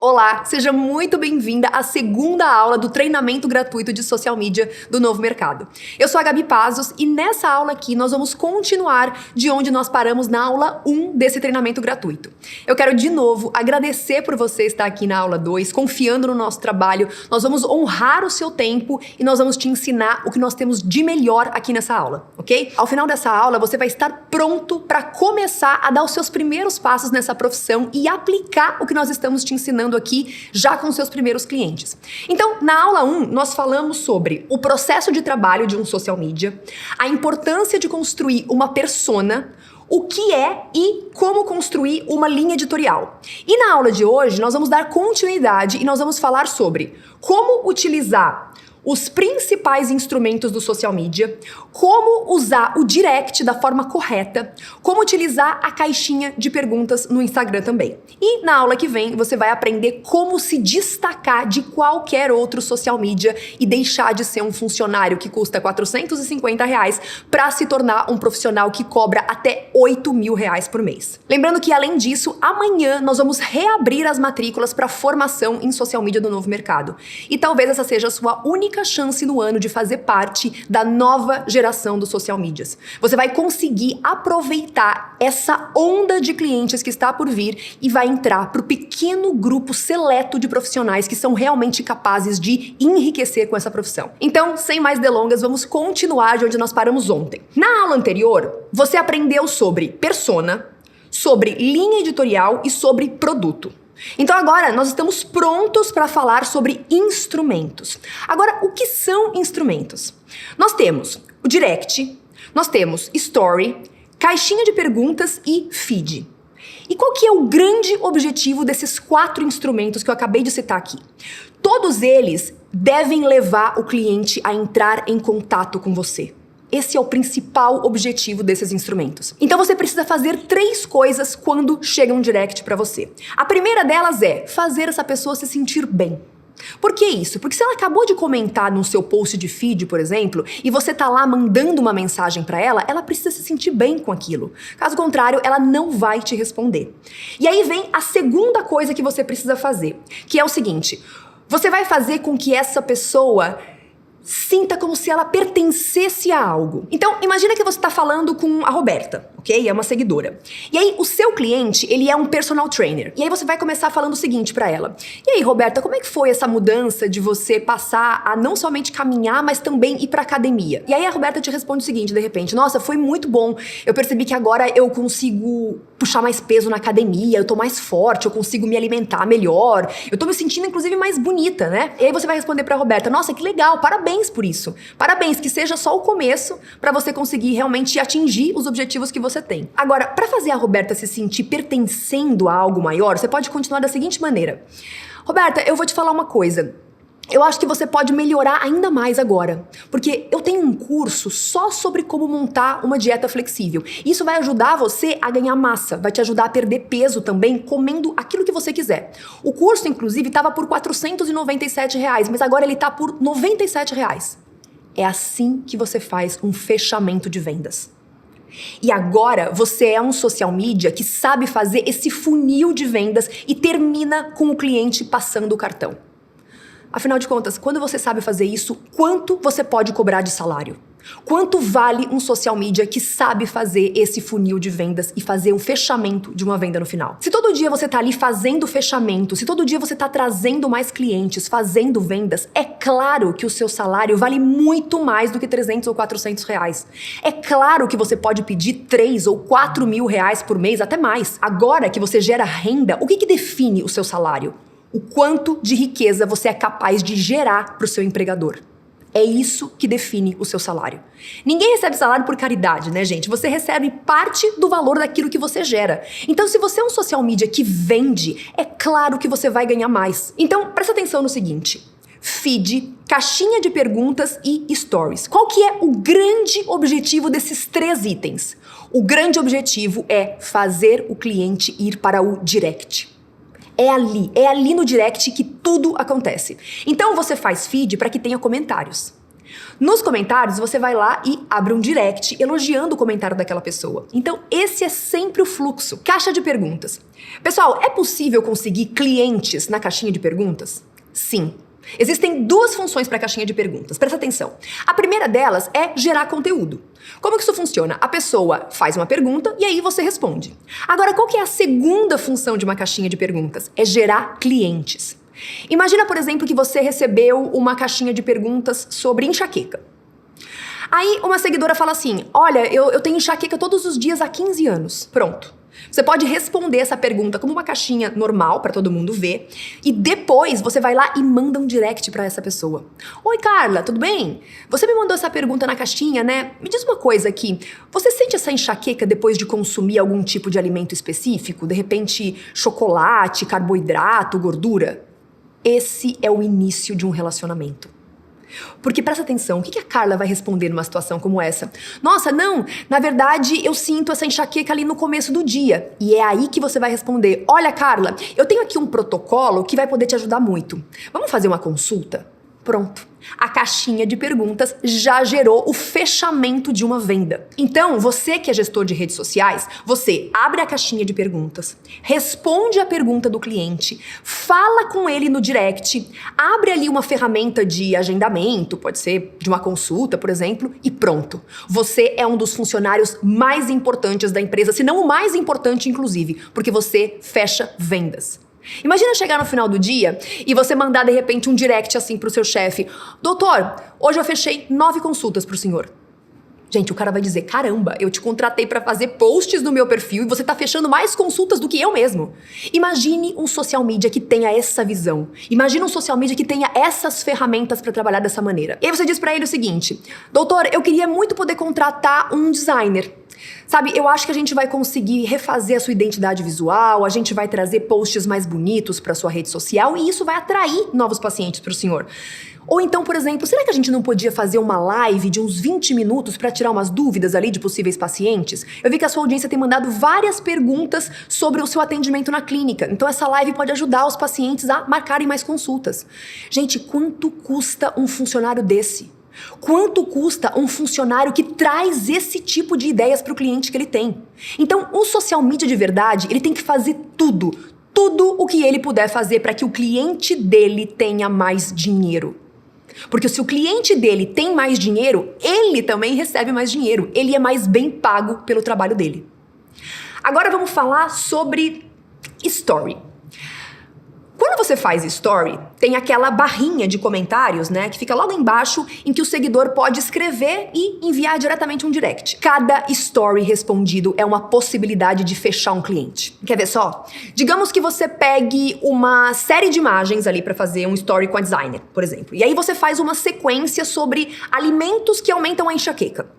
Olá, seja muito bem-vinda à segunda aula do treinamento gratuito de social media do Novo Mercado. Eu sou a Gabi Pazos e nessa aula aqui nós vamos continuar de onde nós paramos na aula 1 desse treinamento gratuito. Eu quero de novo agradecer por você estar aqui na aula 2, confiando no nosso trabalho. Nós vamos honrar o seu tempo e nós vamos te ensinar o que nós temos de melhor aqui nessa aula, ok? Ao final dessa aula você vai estar pronto para começar a dar os seus primeiros passos nessa profissão e aplicar o que nós estamos te ensinando aqui já com seus primeiros clientes. Então, na aula 1, nós falamos sobre o processo de trabalho de um social media, a importância de construir uma persona, o que é e como construir uma linha editorial. E na aula de hoje, nós vamos dar continuidade e nós vamos falar sobre como utilizar os principais instrumentos do social media, como usar o direct da forma correta, como utilizar a caixinha de perguntas no Instagram também. E na aula que vem você vai aprender como se destacar de qualquer outro social media e deixar de ser um funcionário que custa R$450 para se tornar um profissional que cobra até R$8.000 por mês. Lembrando que além disso, amanhã nós vamos reabrir as matrículas para formação em social media do Novo Mercado. E talvez essa seja a sua única chance no ano de fazer parte da nova geração dos social medias. Você vai conseguir aproveitar essa onda de clientes que está por vir e vai entrar para o pequeno grupo seleto de profissionais que são realmente capazes de enriquecer com essa profissão. Então, sem mais delongas, vamos continuar de onde nós paramos ontem. Na aula anterior, você aprendeu sobre persona, sobre linha editorial e sobre produto. Então agora nós estamos prontos para falar sobre instrumentos. Agora, o que são instrumentos? Nós temos o direct, nós temos story, caixinha de perguntas e feed. E qual que é o grande objetivo desses 4 instrumentos que eu acabei de citar aqui? Todos eles devem levar o cliente a entrar em contato com você. Esse é o principal objetivo desses instrumentos. Então você precisa fazer 3 coisas quando chega um direct para você. A primeira delas é fazer essa pessoa se sentir bem. Por que isso? Porque se ela acabou de comentar no seu post de feed, por exemplo, e você tá lá mandando uma mensagem para ela, ela precisa se sentir bem com aquilo. Caso contrário, ela não vai te responder. E aí vem a segunda coisa que você precisa fazer, que é o seguinte: você vai fazer com que essa pessoa sinta como se ela pertencesse a algo. Então, imagina que você está falando com a Roberta, ok? É uma seguidora. E aí, o seu cliente, ele é um personal trainer. E aí você vai começar falando o seguinte para ela: e aí, Roberta, como é que foi essa mudança de você passar a não somente caminhar, mas também ir pra academia? E aí a Roberta te responde o seguinte, de repente: nossa, foi muito bom. Eu percebi que agora eu consigo puxar mais peso na academia, eu tô mais forte, eu consigo me alimentar melhor, eu tô me sentindo, inclusive, mais bonita, né? E aí você vai responder pra Roberta: nossa, que legal, parabéns por isso. Parabéns, que seja só o começo para você conseguir realmente atingir os objetivos que você tem. Agora, para fazer a Roberta se sentir pertencendo a algo maior, você pode continuar da seguinte maneira: Roberta, eu vou te falar uma coisa. Eu acho que você pode melhorar ainda mais agora, porque eu tenho um curso só sobre como montar uma dieta flexível. Isso vai ajudar você a ganhar massa, vai te ajudar a perder peso também, comendo aquilo que você quiser. O curso, inclusive, estava por R$497, mas agora ele está por R$97. É assim que você faz um fechamento de vendas. E agora você é um social media que sabe fazer esse funil de vendas e termina com o cliente passando o cartão. Afinal de contas, quando você sabe fazer isso, quanto você pode cobrar de salário? Quanto vale um social media que sabe fazer esse funil de vendas e fazer o fechamento de uma venda no final? Se todo dia você tá ali fazendo fechamento, se todo dia você tá trazendo mais clientes, fazendo vendas, é claro que o seu salário vale muito mais do que R$300 ou R$400. É claro que você pode pedir 3 ou 4 mil reais por mês, até mais. Agora que você gera renda, o que define o seu salário? O quanto de riqueza você é capaz de gerar para o seu empregador. É isso que define o seu salário. Ninguém recebe salário por caridade, né, gente? Você recebe parte do valor daquilo que você gera. Então, se você é um social media que vende, é claro que você vai ganhar mais. Então, presta atenção no seguinte: feed, caixinha de perguntas e stories. Qual que é o grande objetivo desses 3 itens? O grande objetivo é fazer o cliente ir para o direct. É ali no direct que tudo acontece. Então você faz feed para que tenha comentários. Nos comentários, você vai lá e abre um direct elogiando o comentário daquela pessoa. Então, esse é sempre o fluxo. Caixa de perguntas. Pessoal, é possível conseguir clientes na caixinha de perguntas? Sim. Existem duas funções para a caixinha de perguntas, presta atenção. A primeira delas é gerar conteúdo. Como que isso funciona? A pessoa faz uma pergunta e aí você responde. Agora, qual que é a segunda função de uma caixinha de perguntas? É gerar clientes. Imagina, por exemplo, que você recebeu uma caixinha de perguntas sobre enxaqueca. Aí uma seguidora fala assim, olha, eu tenho enxaqueca todos os dias há 15 anos. Pronto. Você pode responder essa pergunta como uma caixinha normal para todo mundo ver e depois você vai lá e manda um direct para essa pessoa. Oi, Carla, tudo bem? Você me mandou essa pergunta na caixinha, né? Me diz uma coisa aqui, você sente essa enxaqueca depois de consumir algum tipo de alimento específico? De repente, chocolate, carboidrato, gordura? Esse é o início de um relacionamento. Porque presta atenção, o que a Carla vai responder numa situação como essa? Nossa, não, na verdade eu sinto essa enxaqueca ali no começo do dia. E é aí que você vai responder, olha Carla, eu tenho aqui um protocolo que vai poder te ajudar muito. Vamos fazer uma consulta? Pronto. A caixinha de perguntas já gerou o fechamento de uma venda. Então, você que é gestor de redes sociais, você abre a caixinha de perguntas, responde a pergunta do cliente, fala com ele no direct, abre ali uma ferramenta de agendamento, pode ser de uma consulta, por exemplo, e pronto. Você é um dos funcionários mais importantes da empresa, se não o mais importante, inclusive, porque você fecha vendas. Imagina chegar no final do dia e você mandar de repente um direct assim pro seu chefe. Doutor, hoje eu fechei 9 consultas pro senhor. Gente, o cara vai dizer, caramba, eu te contratei para fazer posts no meu perfil e você tá fechando mais consultas do que eu mesmo. Imagine um social media que tenha essa visão. Imagine um social media que tenha essas ferramentas para trabalhar dessa maneira. E aí você diz para ele o seguinte, doutor, eu queria muito poder contratar um designer. Sabe, eu acho que a gente vai conseguir refazer a sua identidade visual, a gente vai trazer posts mais bonitos para sua rede social e isso vai atrair novos pacientes para o senhor. Ou então, por exemplo, será que a gente não podia fazer uma live de uns 20 minutos para tirar umas dúvidas ali de possíveis pacientes? Eu vi que a sua audiência tem mandado várias perguntas sobre o seu atendimento na clínica. Então essa live pode ajudar os pacientes a marcarem mais consultas. Gente, quanto custa um funcionário desse? Quanto custa um funcionário que traz esse tipo de ideias para o cliente que ele tem? Então, o social media de verdade, ele tem que fazer tudo o que ele puder fazer para que o cliente dele tenha mais dinheiro. Porque se o cliente dele tem mais dinheiro, ele também recebe mais dinheiro. Ele é mais bem pago pelo trabalho dele. Agora vamos falar sobre story. Quando você faz story, tem aquela barrinha de comentários, né, que fica logo embaixo, em que o seguidor pode escrever e enviar diretamente um direct. Cada story respondido é uma possibilidade de fechar um cliente. Quer ver só? Digamos que você pegue uma série de imagens ali para fazer um story com a designer, por exemplo. E aí você faz uma sequência sobre alimentos que aumentam a enxaqueca.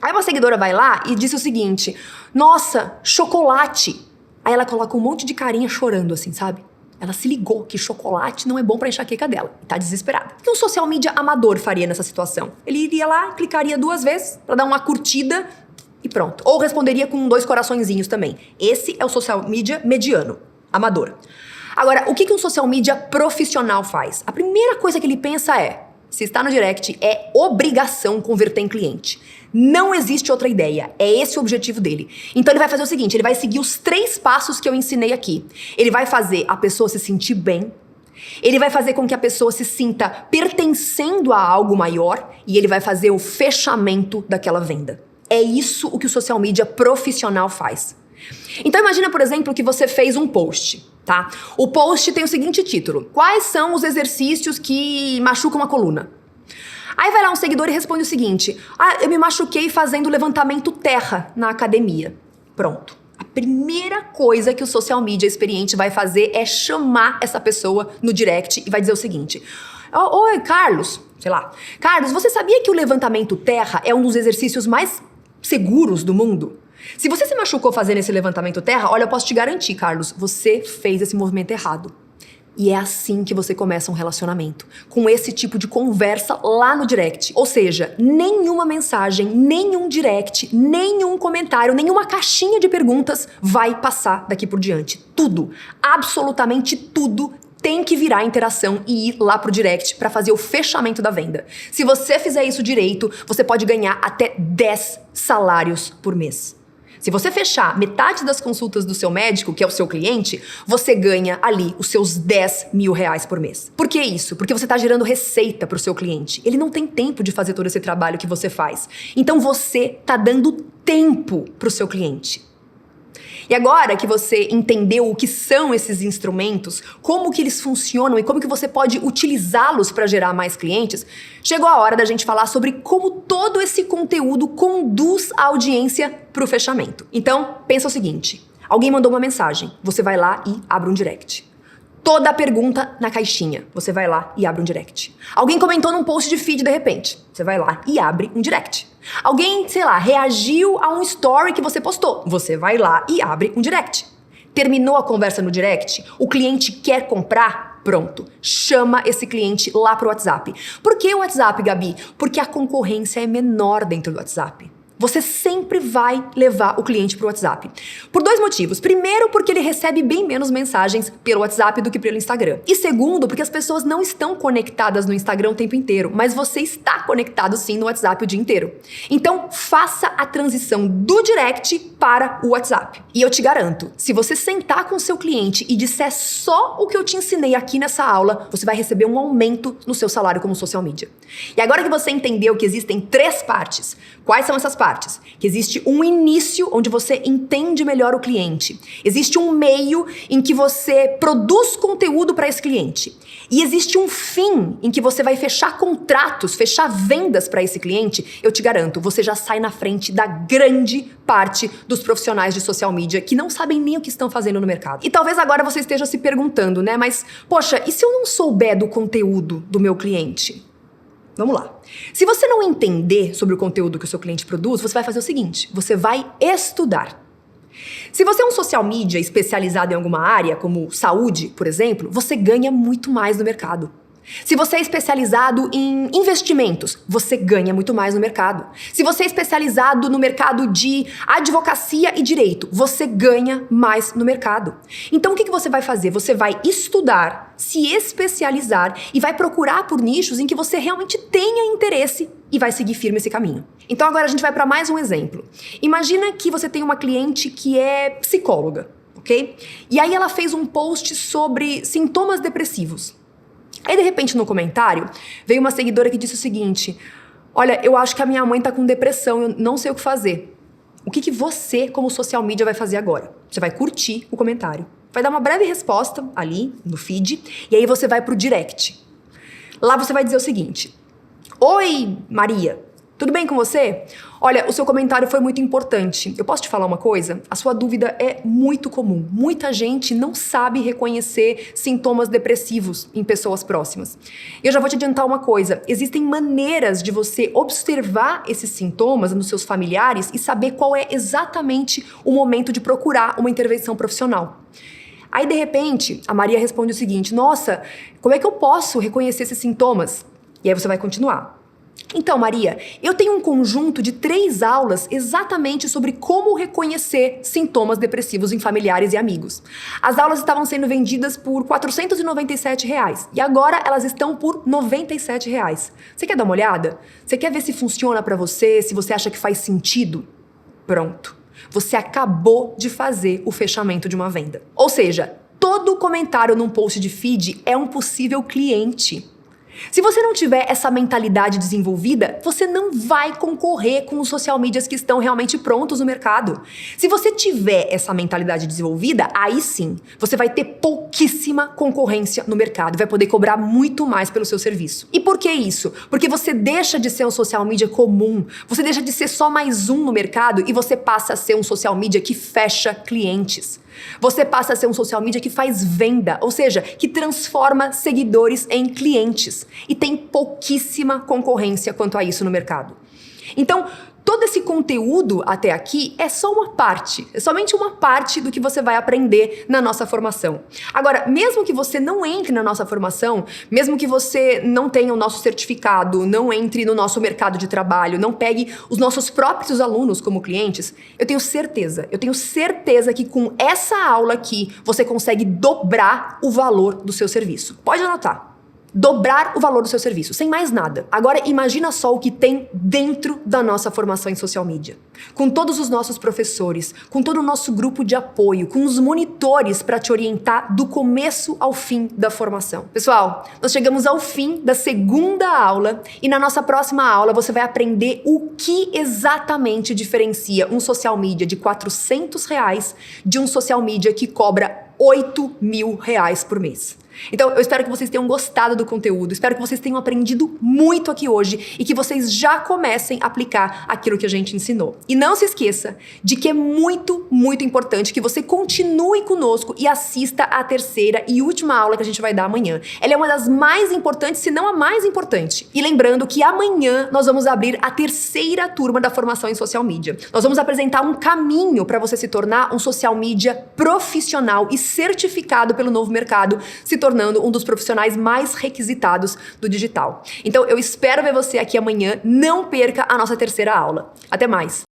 Aí uma seguidora vai lá e diz o seguinte, nossa, chocolate. Aí ela coloca um monte de carinha chorando assim, sabe? Ela se ligou que chocolate não é bom pra enxaqueca dela e tá desesperada. O que um social media amador faria nessa situação? Ele iria lá, clicaria 2 vezes pra dar uma curtida e pronto. Ou responderia com 2 coraçõezinhos também. Esse é o social media mediano, amador. Agora, o que um social media profissional faz? A primeira coisa que ele pensa é, se está no direct, é obrigação converter em cliente. Não existe outra ideia. É esse o objetivo dele. Então ele vai fazer o seguinte, ele vai seguir os 3 passos que eu ensinei aqui. Ele vai fazer a pessoa se sentir bem, ele vai fazer com que a pessoa se sinta pertencendo a algo maior e ele vai fazer o fechamento daquela venda. É isso o que o social media profissional faz. Então imagina, por exemplo, que você fez um post, tá? O post tem o seguinte título, quais são os exercícios que machucam a coluna? Aí vai lá um seguidor e responde o seguinte, eu me machuquei fazendo levantamento terra na academia. Pronto. A primeira coisa que o social media experiente vai fazer é chamar essa pessoa no direct e vai dizer o seguinte, oi, Carlos, sei lá, Carlos, você sabia que o levantamento terra é um dos exercícios mais seguros do mundo? Se você se machucou fazendo esse levantamento terra, olha, eu posso te garantir, Carlos, você fez esse movimento errado. E é assim que você começa um relacionamento, com esse tipo de conversa lá no direct. Ou seja, nenhuma mensagem, nenhum direct, nenhum comentário, nenhuma caixinha de perguntas vai passar daqui por diante. Tudo, absolutamente tudo, tem que virar interação e ir lá pro direct para fazer o fechamento da venda. Se você fizer isso direito, você pode ganhar até 10 salários por mês. Se você fechar metade das consultas do seu médico, que é o seu cliente, você ganha ali os seus 10 mil reais por mês. Por que isso? Porque você está gerando receita para o seu cliente. Ele não tem tempo de fazer todo esse trabalho que você faz. Então você está dando tempo para o seu cliente. E agora que você entendeu o que são esses instrumentos, como que eles funcionam e como que você pode utilizá-los para gerar mais clientes, chegou a hora da gente falar sobre como todo esse conteúdo conduz a audiência para o fechamento. Então, pensa o seguinte, alguém mandou uma mensagem, você vai lá e abre um direct. Toda a pergunta na caixinha, você vai lá e abre um direct. Alguém comentou num post de feed de repente, você vai lá e abre um direct. Alguém, sei lá, reagiu a um story que você postou, você vai lá e abre um direct. Terminou a conversa no direct, o cliente quer comprar, pronto, chama esse cliente lá pro WhatsApp. Por que o WhatsApp, Gabi? Porque a concorrência é menor dentro do WhatsApp. Você sempre vai levar o cliente para o WhatsApp. Por 2 motivos. Primeiro, porque ele recebe bem menos mensagens pelo WhatsApp do que pelo Instagram. E segundo, porque as pessoas não estão conectadas no Instagram o tempo inteiro, mas você está conectado sim no WhatsApp o dia inteiro. Então, faça a transição do direct para o WhatsApp. E eu te garanto, se você sentar com o seu cliente e disser só o que eu te ensinei aqui nessa aula, você vai receber um aumento no seu salário como social media. E agora que você entendeu que existem 3 partes, quais são essas partes? Que existe um início onde você entende melhor o cliente. Existe um meio em que você produz conteúdo para esse cliente. E existe um fim em que você vai fechar contratos, fechar vendas para esse cliente. Eu te garanto, você já sai na frente da grande parte dos profissionais de social media que não sabem nem o que estão fazendo no mercado. E talvez agora você esteja se perguntando, né? Mas, poxa, e se eu não souber do conteúdo do meu cliente? Vamos lá. Se você não entender sobre o conteúdo que o seu cliente produz, você vai fazer o seguinte, você vai estudar. Se você é um social media especializado em alguma área, como saúde, por exemplo, você ganha muito mais no mercado. Se você é especializado em investimentos, você ganha muito mais no mercado. Se você é especializado no mercado de advocacia e direito, você ganha mais no mercado. Então o que você vai fazer? Você vai estudar, se especializar e vai procurar por nichos em que você realmente tenha interesse e vai seguir firme esse caminho. Então agora a gente vai para mais um exemplo. Imagina que você tem uma cliente que é psicóloga, ok? E aí ela fez um post sobre sintomas depressivos. Aí, de repente, no comentário, veio uma seguidora que disse o seguinte, olha, eu acho que a minha mãe tá com depressão, eu não sei o que fazer. O que você, como social media, vai fazer agora? Você vai curtir o comentário, vai dar uma breve resposta ali no feed, e aí você vai pro direct. Lá você vai dizer o seguinte, oi, Maria, tudo bem com você? Olha, o seu comentário foi muito importante. Eu posso te falar uma coisa? A sua dúvida é muito comum. Muita gente não sabe reconhecer sintomas depressivos em pessoas próximas. E eu já vou te adiantar uma coisa. Existem maneiras de você observar esses sintomas nos seus familiares e saber qual é exatamente o momento de procurar uma intervenção profissional. Aí, de repente, a Maria responde o seguinte, nossa, como é que eu posso reconhecer esses sintomas? E aí você vai continuar. Então, Maria, eu tenho um conjunto de 3 aulas exatamente sobre como reconhecer sintomas depressivos em familiares e amigos. As aulas estavam sendo vendidas por R$ 497 e agora elas estão por R$ 97. Você quer dar uma olhada? Você quer ver se funciona para você, se você acha que faz sentido? Pronto. Você acabou de fazer o fechamento de uma venda. Ou seja, todo comentário num post de feed é um possível cliente. Se você não tiver essa mentalidade desenvolvida, você não vai concorrer com os social medias que estão realmente prontos no mercado. Se você tiver essa mentalidade desenvolvida, aí sim, você vai ter pouquíssima concorrência no mercado, vai poder cobrar muito mais pelo seu serviço. E por que isso? Porque você deixa de ser um social media comum, você deixa de ser só mais um no mercado e você passa a ser um social media que fecha clientes. Você passa a ser um social media que faz venda, ou seja, que transforma seguidores em clientes. E tem pouquíssima concorrência quanto a isso no mercado. Então, todo esse conteúdo até aqui é só uma parte, é somente uma parte do que você vai aprender na nossa formação. Agora, mesmo que você não entre na nossa formação, mesmo que você não tenha o nosso certificado, não entre no nosso mercado de trabalho, não pegue os nossos próprios alunos como clientes, eu tenho certeza que com essa aula aqui você consegue dobrar o valor do seu serviço. Pode anotar. Dobrar o valor do seu serviço, sem mais nada. Agora imagina só o que tem dentro da nossa formação em social media. Com todos os nossos professores, com todo o nosso grupo de apoio, com os monitores para te orientar do começo ao fim da formação. Pessoal, nós chegamos ao fim da segunda aula e na nossa próxima aula você vai aprender o que exatamente diferencia um social media de R$400 de um social media que cobra R$8.000 por mês. Então, eu espero que vocês tenham gostado do conteúdo, espero que vocês tenham aprendido muito aqui hoje e que vocês já comecem a aplicar aquilo que a gente ensinou. E não se esqueça de que é muito, muito importante que você continue conosco e assista a terceira e última aula que a gente vai dar amanhã. Ela é uma das mais importantes, se não a mais importante. E lembrando que amanhã nós vamos abrir a terceira turma da formação em social media. Nós vamos apresentar um caminho para você se tornar um social media profissional e certificado pelo Novo Mercado, se tornando um dos profissionais mais requisitados do digital. Então, eu espero ver você aqui amanhã. Não perca a nossa terceira aula. Até mais!